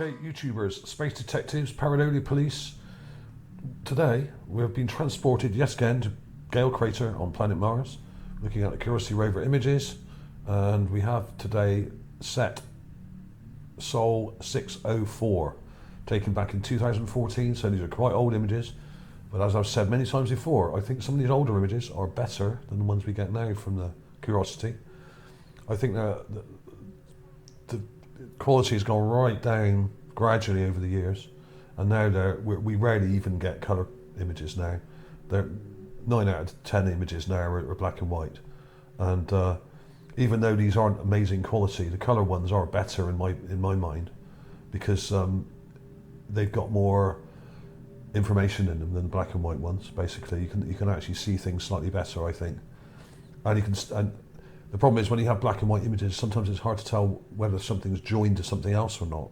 Okay, YouTubers, space detectives, paranormal police. Today we have been transported yet again to Gale Crater on planet Mars, looking at the Curiosity Rover images, and we have today set Sol 604, taken back in 2014, so these are quite old images, but as I've said many times before, I think some of these older images are better than the ones we get now from the Curiosity. I think that the quality has gone right down gradually over the years, and now we rarely even get colour images now. They're 9 out of 10 images now are black and white, and even though these aren't amazing quality, the colour ones are better in my mind, because they've got more information in them than black and white ones. Basically, you can actually see things slightly better, I think, and you can. And the problem is when you have black and white images, sometimes it's hard to tell whether something's joined to something else or not.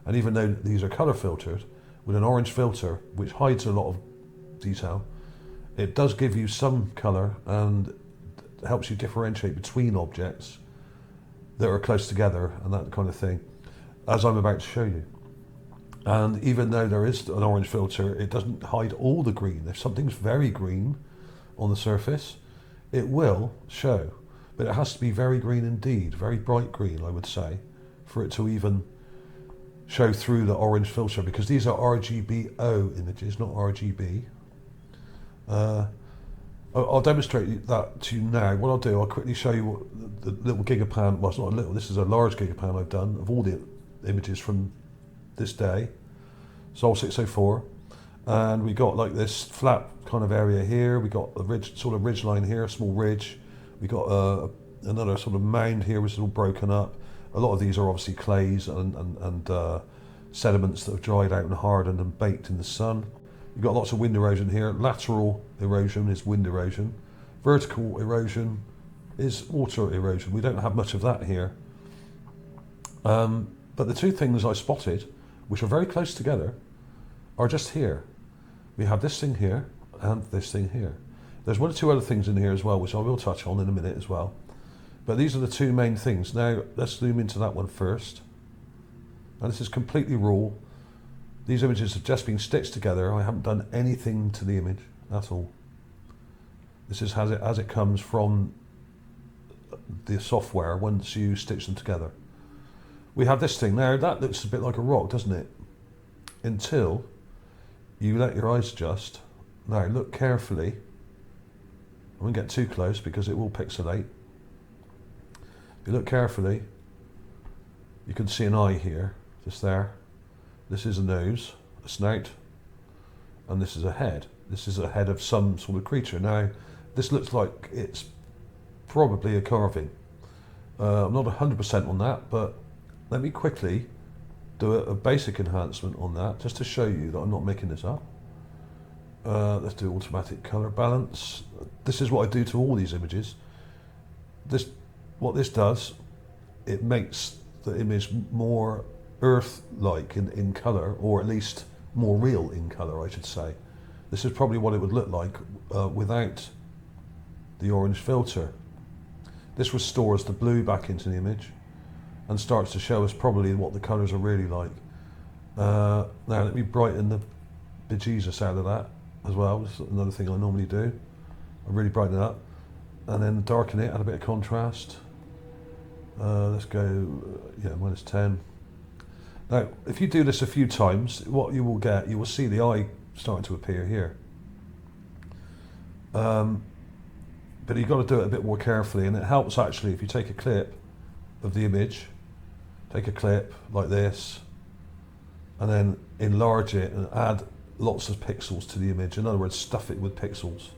And even though these are colour filtered, with an orange filter, which hides a lot of detail, it does give you some colour and helps you differentiate between objects that are close together and that kind of thing, as I'm about to show you. And even though there is an orange filter, it doesn't hide all the green. If something's very green on the surface, it will show. But it has to be very green indeed, very bright green, I would say, for it to even show through the orange filter, because these are RGBO images, not RGB. I'll demonstrate that to you now. What I'll do, I'll quickly show you what the little Gigapan, well, it's not a little, this is a large Gigapan I've done of all the images from this day, Sol 604. And we got like this flat kind of area here, we got a ridge, sort of ridge line here, a small ridge. We got another sort of mound here, which is all broken up. A lot of these are obviously clays and sediments that have dried out and hardened and baked in the sun. You've got lots of wind erosion here. Lateral erosion is wind erosion. Vertical erosion is water erosion. We don't have much of that here. But the two things I spotted, which are very close together, are just here. We have this thing here and this thing here. There's one or two other things in here as well, which I will touch on in a minute as well. But these are the two main things. Now, let's zoom into that one first. And this is completely raw. These images have just been stitched together. I haven't done anything to the image at all. This is as it comes from the software once you stitch them together. We have this thing. Now, that looks a bit like a rock, doesn't it? Until you let your eyes adjust. Now, look carefully. I won't get too close because it will pixelate. If you look carefully, you can see an eye here, just there. This is a nose, a snout, and this is a head. This is a head of some sort of creature. Now, this looks like it's probably a carving. I'm not 100% on that, but let me quickly do a basic enhancement on that, just to show you that I'm not making this up. Let's do automatic color balance. This is what I do to all these images. What this does, it makes the image more Earth-like in color, or at least more real in color, I should say. This is probably what it would look like without the orange filter. This restores the blue back into the image and starts to show us probably what the colors are really like. Now let me brighten the bejesus out of that as well. This is another thing I normally do. I really brighten it up and then darken it, add a bit of contrast. Let's go, -10. Now, if you do this a few times, what you will get, you will see the eye starting to appear here. But you've got to do it a bit more carefully, and it helps actually if you take a clip of the image, take a clip like this, and then enlarge it and add lots of pixels to the image. In other words, stuff it with pixels.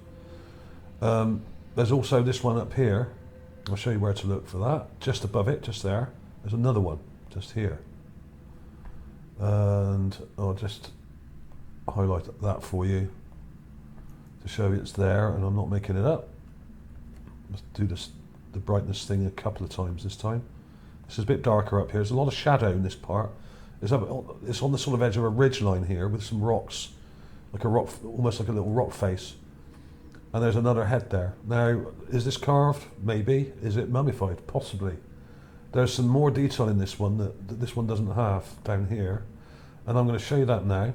There's also this one up here. I'll show you where to look for that. Just above it, just there. There's another one, just here. And I'll just highlight that for you to show you it's there, and I'm not making it up. Let's do the brightness thing a couple of times this time. This is a bit darker up here. There's a lot of shadow in this part. It's on the sort of edge of a ridge line here with some rocks, like a rock, almost like a little rock face. And there's another head there. Now, is this carved? Maybe. Is it mummified? Possibly. There's some more detail in this one that this one doesn't have down here, and I'm going to show you that now.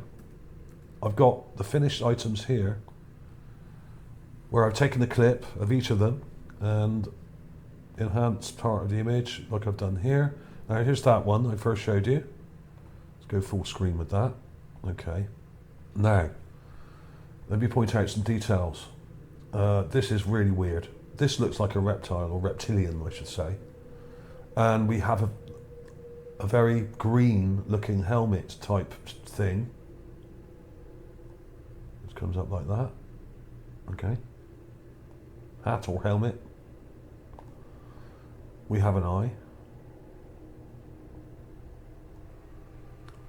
I've got the finished items here, where I've taken the clip of each of them and enhanced part of the image like I've done here. Now here's that one I first showed you. Let's go full screen with that. Okay. Now, let me point out some details. This is really weird. This looks like a reptile, or reptilian I should say. And we have a very green looking helmet type thing. This comes up like that. Okay. Hat or helmet. We have an eye.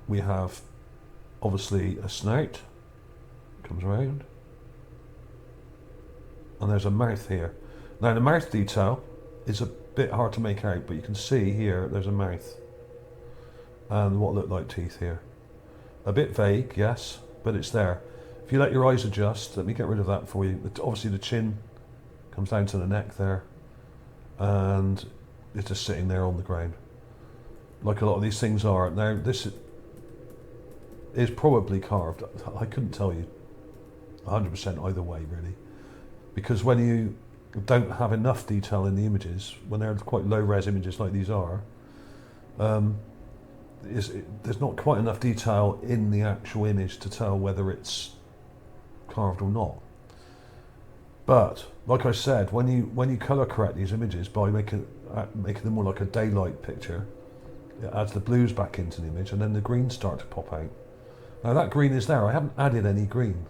We have obviously a snout, comes around, and there's a mouth here. Now the mouth detail is a bit hard to make out, but you can see here there's a mouth and what look like teeth here. A bit vague, yes, but it's there. If you let your eyes adjust, let me get rid of that for you. Obviously the chin comes down to the neck there, and it's just sitting there on the ground, like a lot of these things are. Now this is probably carved. I couldn't tell you 100% either way really, because when you don't have enough detail in the images, when they're quite low res images like these are, there's not quite enough detail in the actual image to tell whether it's carved or not. But like I said, when you color correct these images by making them more like a daylight picture, it adds the blues back into the image, and then the greens start to pop out. Now that green is there. I haven't added any green.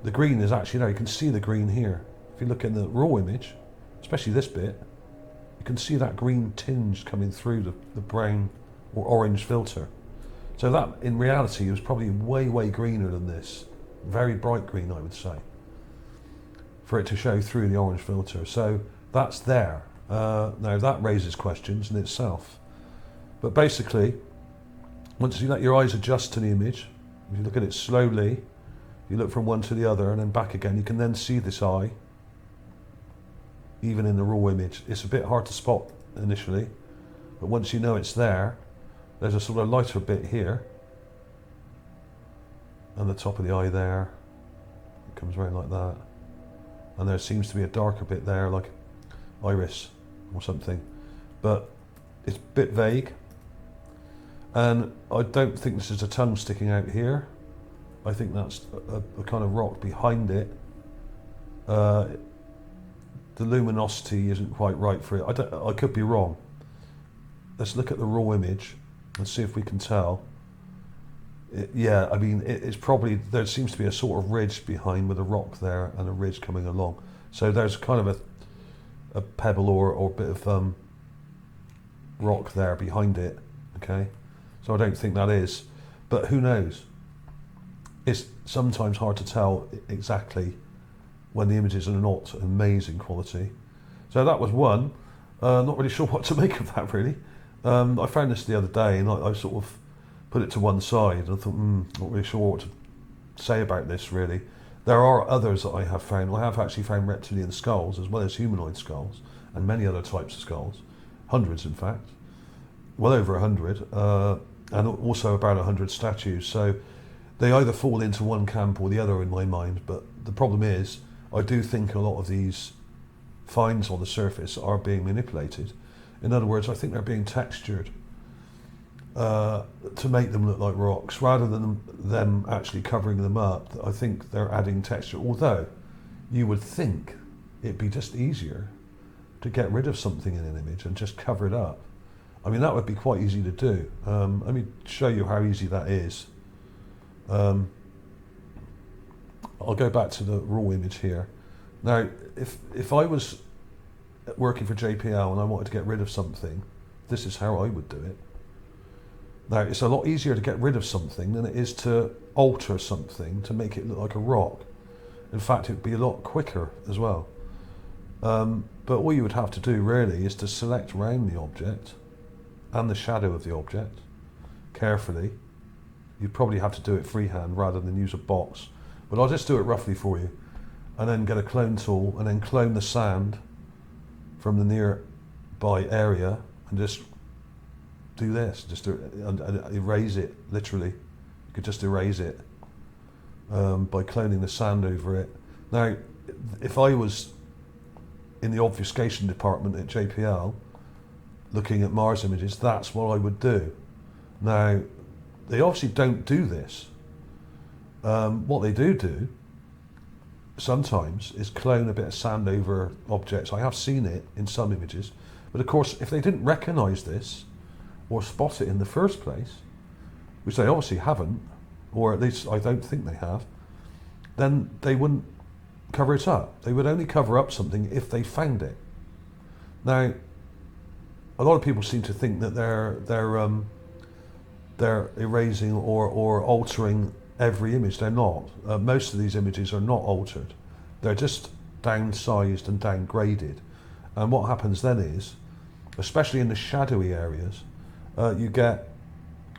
The green is actually there. You can see the green here. If you look in the raw image, especially this bit, you can see that green tinge coming through the brown or orange filter. So that in reality was probably way greener than this. Very bright green, I would say, for it to show through the orange filter. So that's there. Now that raises questions in itself. But basically, once you let your eyes adjust to the image, if you look at it slowly, you look from one to the other and then back again, you can then see this eye, even in the raw image. It's a bit hard to spot initially, but once you know it's there, there's a sort of lighter bit here, and the top of the eye there, it comes around like that, and there seems to be a darker bit there, like iris or something, but it's a bit vague. And I don't think this is a tongue sticking out here. I think that's a kind of rock behind it. The luminosity isn't quite right for it. I could be wrong. Let's look at the raw image and see if we can tell. Yeah, I mean, it's probably, there seems to be a sort of ridge behind with a rock there and a ridge coming along. So there's kind of a pebble or a bit of rock there behind it, okay? So I don't think that is, but who knows? It's sometimes hard to tell exactly when the images are not amazing quality. So that was one. Not really sure what to make of that really. I found this the other day and I sort of put it to one side and I thought, not really sure what to say about this really. There are others that I have found. I have actually found reptilian skulls as well as humanoid skulls and many other types of skulls. Hundreds in fact. Well over 100. And also about 100 statues. So they either fall into one camp or the other in my mind. But the problem is, I do think a lot of these finds on the surface are being manipulated. In other words, I think they're being textured to make them look like rocks, rather than them actually covering them up. I think they're adding texture. Although you would think it'd be just easier to get rid of something in an image and just cover it up. I mean, that would be quite easy to do. Let me show you how easy that is. I'll go back to the raw image here. Now, if I was working for JPL and I wanted to get rid of something, this is how I would do it. Now, it's a lot easier to get rid of something than it is to alter something to make it look like a rock. In fact, it'd be a lot quicker as well. But all you would have to do really is to select around the object and the shadow of the object carefully. You'd probably have to do it freehand rather than use a box, but I'll just do it roughly for you, and then get a clone tool and then clone the sand from the nearby area and just do this, just and erase it, literally. You could just erase it by cloning the sand over it. Now, if I was in the obfuscation department at JPL, looking at Mars images, that's what I would do. Now, they obviously don't do this. What they do sometimes is clone a bit of sand over objects. I have seen it in some images, but of course, if they didn't recognise this or spot it in the first place, which they obviously haven't, or at least I don't think they have, then they wouldn't cover it up. They would only cover up something if they found it. Now, a lot of people seem to think that they're erasing or altering every image. They're not. Most of these images are not altered. They're just downsized and downgraded. And what happens then is, especially in the shadowy areas, you get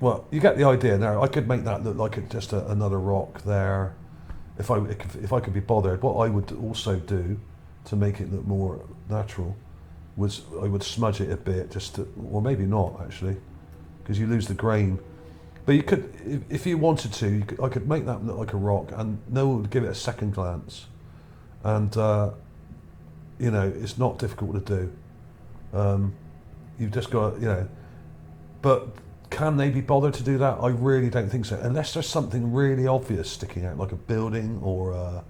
the idea. Now, I could make that look like just another rock there, if I could be bothered. What I would also do to make it look more natural was I would smudge it a bit, or maybe not actually, because you lose the grain. But you could, if you wanted to, I could make that look like a rock, and no one would give it a second glance. And it's not difficult to do. You've just got, but can they be bothered to do that? I really don't think so, unless there's something really obvious sticking out, like a building or a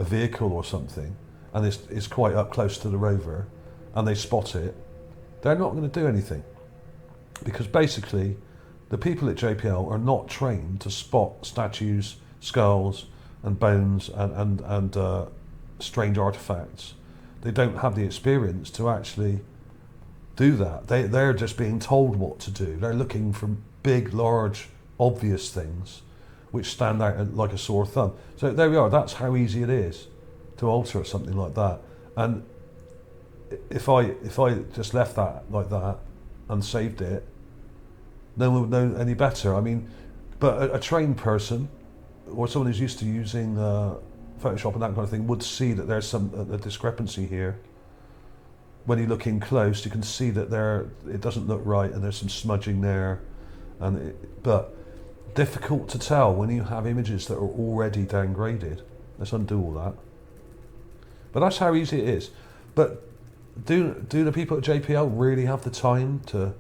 vehicle or something, and it's quite up close to the rover, and they spot it. They're not going to do anything, because basically the people at JPL are not trained to spot statues, skulls, and bones and strange artifacts. They don't have the experience to actually do that. They're just being told what to do. They're looking for big, large, obvious things which stand out like a sore thumb. So there we are. That's how easy it is to alter something like that. And if I just left that like that and saved it, no one would know any better. I mean, but a trained person or someone who's used to using Photoshop and that kind of thing would see that there's a discrepancy here. When you look in close, you can see that it doesn't look right, and there's some smudging there. But difficult to tell when you have images that are already downgraded. Let's undo all that. But that's how easy it is. But do the people at JPL really have the time to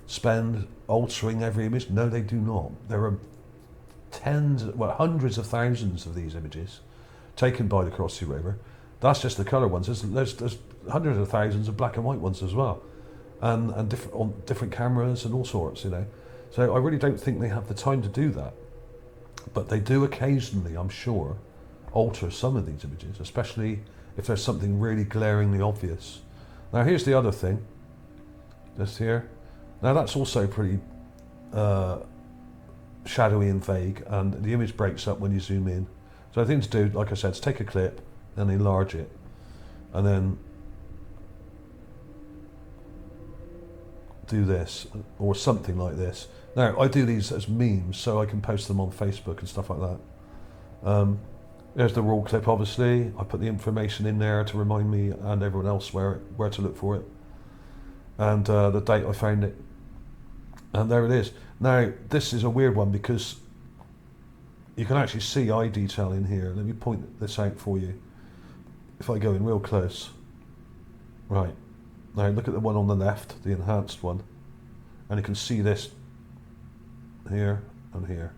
spend altering every image? No, they do not. There are hundreds of thousands of these images taken by the Cross-Sea Rover. That's just the colour ones. There's hundreds of thousands of black and white ones as well, and on different cameras and all sorts, So I really don't think they have the time to do that. But they do occasionally, I'm sure, alter some of these images, especially if there's something really glaringly obvious. Now here's the other thing, just here. Now that's also pretty shadowy and vague, and the image breaks up when you zoom in. So the thing to do, like I said, is take a clip and enlarge it, and then do this, or something like this. Now, I do these as memes, so I can post them on Facebook and stuff like that. There's the raw clip, obviously. I put the information in there to remind me and everyone else where to look for it, and the date I found it. And there it is. Now, this is a weird one because you can actually see eye detail in here. Let me point this out for you. If I go in real close. Right. Now, look at the one on the left, the enhanced one. And you can see this here and here.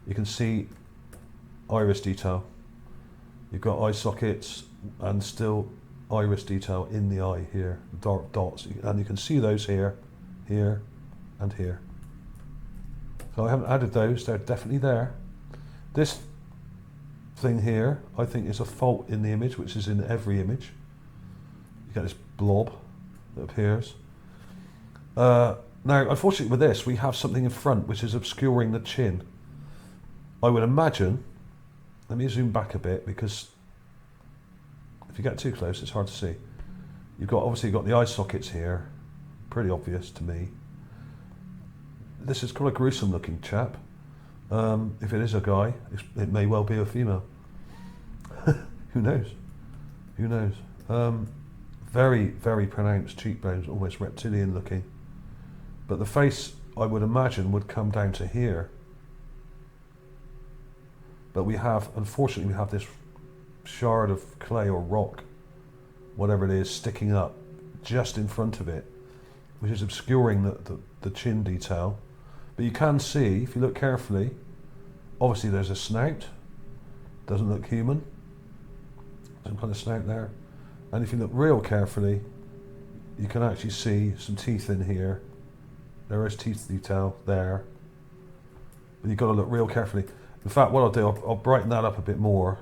You can see iris detail. You've got eye sockets and still iris detail in the eye here, dark dots. And you can see those here, here, and here. So I haven't added those, they're definitely there. This thing here, I think, is a fault in the image, which is in every image. You get this blob that appears. Now, unfortunately with this, we have something in front which is obscuring the chin. I would imagine, let me zoom back a bit, because if you get too close, it's hard to see. Obviously got the eye sockets here, pretty obvious to me. This is quite a gruesome looking chap. If it is a guy, it may well be a female. Who knows? Who knows? very, very pronounced cheekbones, almost reptilian looking. But the face, I would imagine, would come down to here. But we have, unfortunately, we have this shard of clay or rock, whatever it is, sticking up just in front of it, which is obscuring the chin detail. But you can see, if you look carefully, obviously there's a snout, doesn't look human, some kind of snout there. And if you look real carefully, you can actually see some teeth in here. There is teeth detail there, but you've got to look real carefully. In fact, what I'll do, I'll brighten that up a bit more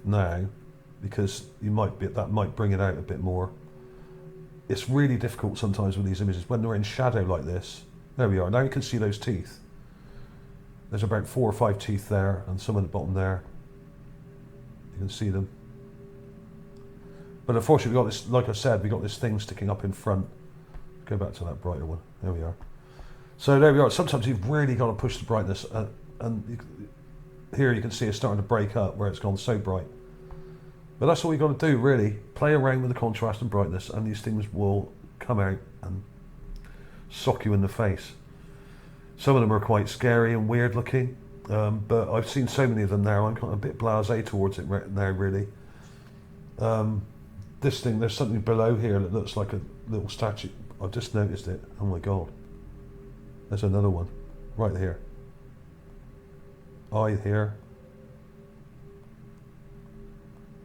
now, because that might bring it out a bit more. It's really difficult sometimes with these images when they're in shadow like this. There we are. Now you can see those teeth. There's about 4 or 5 teeth there, and some at the bottom there. You can see them. But unfortunately, we've got this, like I said, we've got this thing sticking up in front. Go back to that brighter one. There we are. So there we are. Sometimes you've really got to push the brightness, here you can see it's starting to break up where it's gone so bright. But that's all you've got to do, really. Play around with the contrast and brightness, and these things will come out and sock you in the face. Some of them are quite scary and weird looking, but I've seen so many of them now, I'm kind of a bit blasé towards it now, really. This thing, there's something below here that looks like a little statue. I've just noticed it. Oh my God. There's another one right here. Eye here.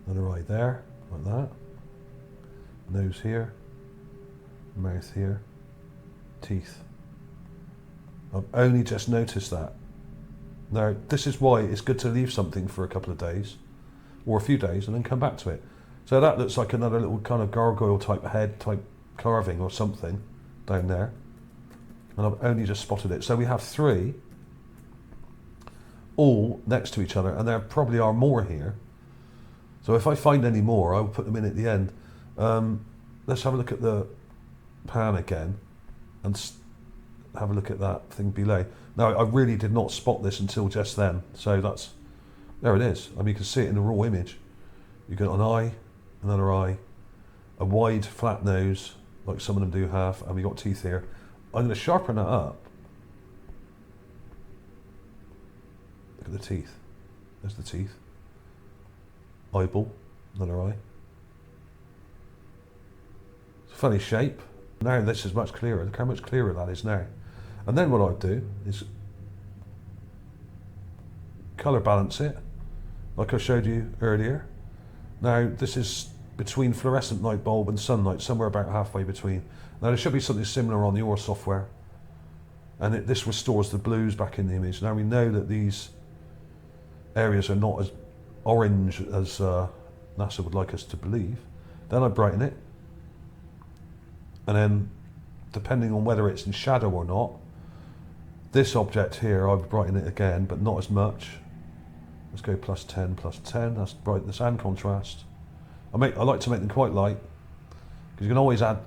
Another eye there, like that. Nose here. Mouth here. Teeth. I've only just noticed that. Now, this is why it's good to leave something for a couple of days, or a few days, and then come back to it. So that looks like another little kind of gargoyle type head type carving or something down there. And I've only just spotted it. So we have 3 all next to each other, and there probably are more here. So if I find any more, I'll put them in at the end. Let's have a look at the pan again and have a look at that thing Belay. Now, I really did not spot this until just then. So there it is. I mean, you can see it in the raw image. You've got an eye, another eye, a wide flat nose, like some of them do have, and we've got teeth here. I'm going to sharpen that up. Look at the teeth. There's the teeth. Eyeball, another eye. It's a funny shape. Now this is much clearer. Look how much clearer that is now. And then what I'll do is colour balance it, like I showed you earlier. Now this is between fluorescent light bulb and sunlight, somewhere about halfway between. Now there should be something similar on your software, and this restores the blues back in the image. Now we know that these areas are not as orange as NASA would like us to believe. Then I brighten it, and then depending on whether it's in shadow or not, this object here I would brighten it again, but not as much. Let's go +10, +10. That's brightness and contrast. I like to make them quite light, because you can always add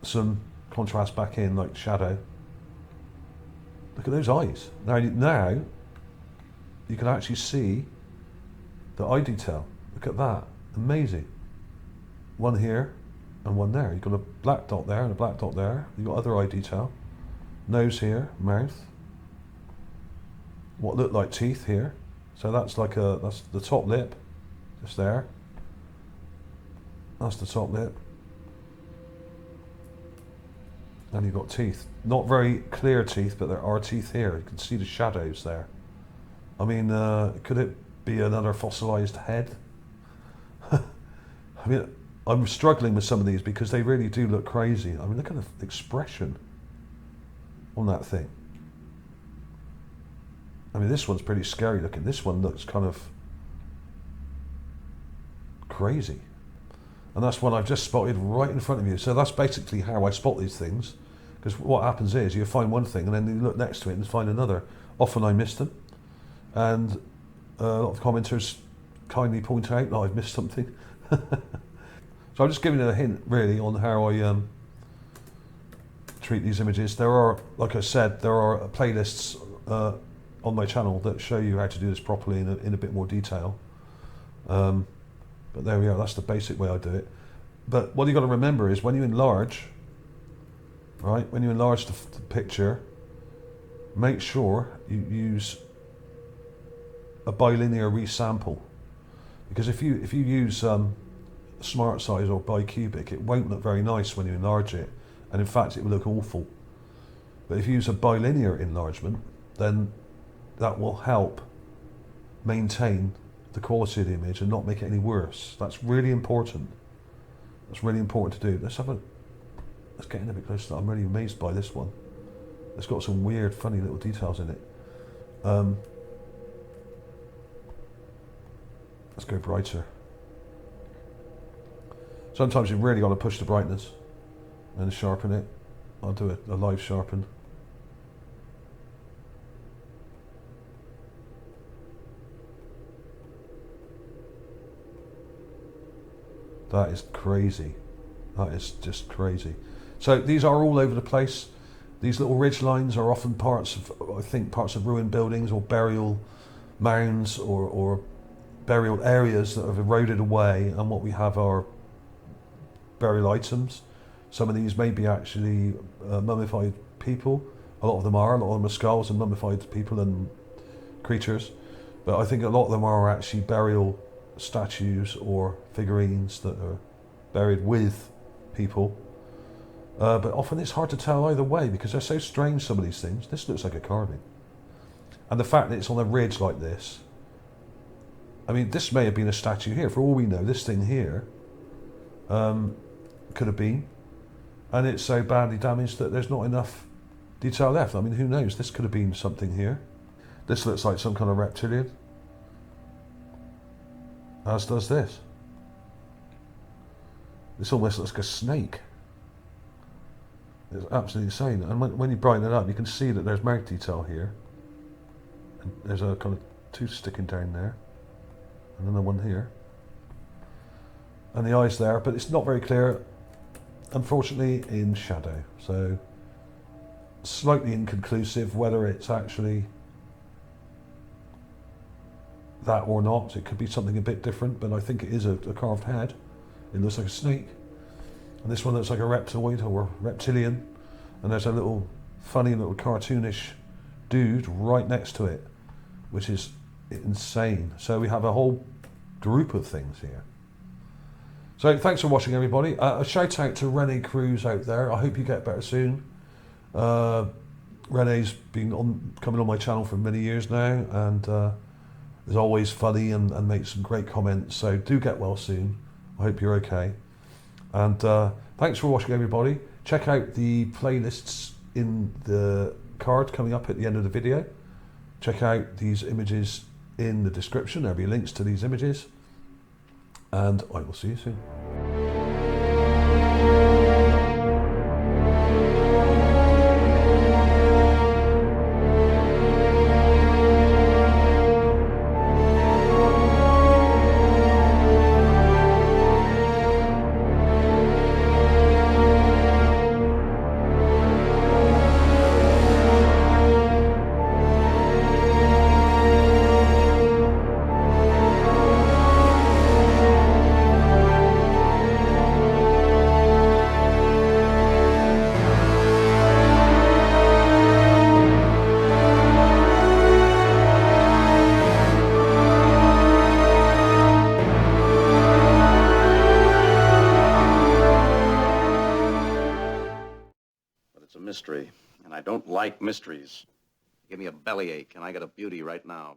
some contrast back in, like shadow. Look at those eyes. Now you can actually see the eye detail. Look at that. Amazing. One here and one there. You've got a black dot there and a black dot there. You've got other eye detail. Nose here, mouth. What look like teeth here. So that's the top lip, just there. That's the top lip. And you've got teeth. Not very clear teeth, but there are teeth here. You can see the shadows there. I mean, could it be another fossilized head? I mean, I'm struggling with some of these because they really do look crazy. I mean, look at the expression on that thing. I mean, this one's pretty scary looking. This one looks kind of crazy. And that's one I've just spotted right in front of you. So that's basically how I spot these things. Because what happens is you find one thing and then you look next to it and find another. Often I miss them. And a lot of commenters kindly point out that I've missed something. So I'm just giving you a hint, really, on how I treat these images. There are, like I said, there are playlists on my channel that show you how to do this properly in a bit more detail. But there we are, that's the basic way I do it. But what you got to remember is when you enlarge, right? When you enlarge the picture, make sure you use a bilinear resample, because if you use smart size or bicubic, it won't look very nice when you enlarge it, and in fact it will look awful. But if you use a bilinear enlargement, then that will help maintain the quality of the image and not make it any worse. That's really important. That's really important to do. Let's get in a bit closer. I'm really amazed by this one. It's got some weird, funny little details in it. Let's go brighter. Sometimes you've really got to push the brightness and sharpen it. I'll do a live sharpen. That is crazy. That is just crazy. So these are all over the place. These little ridge lines are often parts of, I think, parts of ruined buildings or burial mounds or burial areas that have eroded away, and what we have are burial items. Some of these may be actually mummified people. A lot of them are. A lot of them are skulls and mummified people and creatures. But I think a lot of them are actually burial statues or figurines that are buried with people. But often it's hard to tell either way because they're so strange, some of these things. This looks like a carving. And the fact that it's on a ridge like this, I mean, this may have been a statue here. For all we know, this thing here could have been. And it's so badly damaged that there's not enough detail left. I mean, who knows? This could have been something here. This looks like some kind of reptilian. As does this. This almost looks like a snake. It's absolutely insane. And when you brighten it up, you can see that there's mouth detail here. And there's a kind of tooth sticking down there. And another one here. And the eyes there, but it's not very clear, unfortunately, in shadow. So, slightly inconclusive whether it's actually that or not. It could be something a bit different, but I think it is a carved head. It looks like a snake. And this one looks like a reptoid or reptilian. And there's a little funny little cartoonish dude right next to it, which is insane. So we have a whole group of things here. So thanks for watching, everybody. A shout out to Rene Cruz out there. I hope you get better soon. Rene's been coming on my channel for many years now, and is always funny and makes some great comments. So do get well soon. I hope you're okay. And thanks for watching, everybody. Check out the playlists in the card coming up at the end of the video. Check out these images in the description. There'll be links to these images. And I will see you soon. Mystery, and I don't like mysteries. Give me a bellyache, and I got a beauty right now.